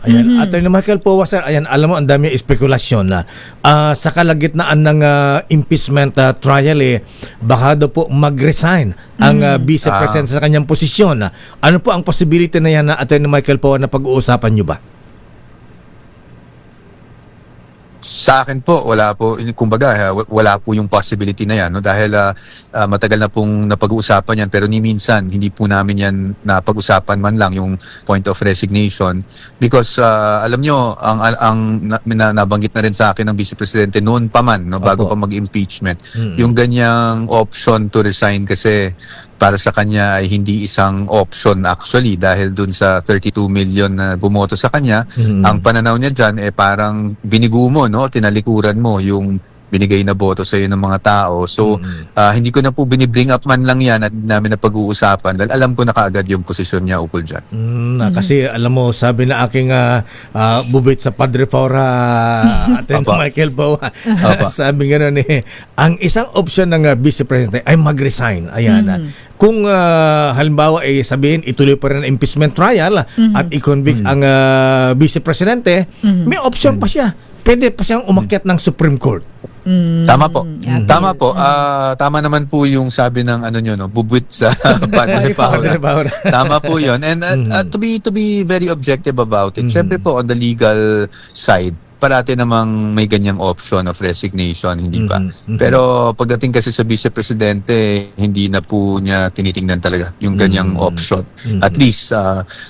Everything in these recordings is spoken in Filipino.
Ayan, Attorney Michael Powa, sir, ayan, alam mo, ang dami espekulasyon na sa kalagitnaan ng impeachment trial, baka daw po mag-resign ang Vice President sa kanyang posisyon. Ano po ang possibility na yan, Attorney Michael Powa, na pag-uusapan nyo ba? Sa akin po, wala po, kumbaga, wala po yung possibility na yan, no? Dahil matagal na pong napag-uusapan yan, pero ni minsan, hindi po namin yan napag-usapan man lang yung point of resignation. Because, alam nyo, nabanggit na rin sa akin ng Vice Presidente noon pa man, no? Bago pa mag-impeachment. Yung ganyang option to resign kasi para sa kanya ay hindi isang option actually dahil dun sa 32 million na bumoto sa kanya, ang pananaw niya dyan parang binigo mo, no? Tinalikuran mo yung binigay na boto sa iyo ng mga tao. So, hindi ko na po binibring up man lang yan at namin na pag-uusapan dahil alam ko na kaagad yung posisyon niya ukol dyan. Kasi alam mo, sabi na aking bubit sa Padre Fora, Attorney Michael Powa, sabi nga nun ang isang option ng Vice President ay mag-resign. Ayan. Kung halimbawa ay sabihin ituloy pa rin ang impeachment trial at i-convict ang Vice Presidente, may option pa siya. Pwede pa siyang umakyat ng Supreme Court. Tama po. Tama po. Tama naman po yung sabi ng ano nyo, no, bubwit sa Padre Paula. Tama po 'yon. And to be very objective about it. Syempre po on the legal side, parati namang may ganyang option of resignation, hindi ba? Pero pagdating kasi sa Vice Presidente, hindi na po niya tinitingnan talaga yung ganyang option. At least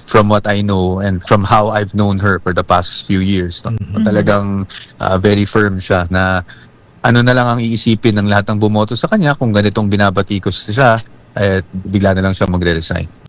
from what I know and from how I've known her for the past few years, no? Talagang very firm siya na ano na lang ang iisipin ng lahat ng bumoto sa kanya kung ganitong binabati ko siya, bigla na lang siya magre-resign.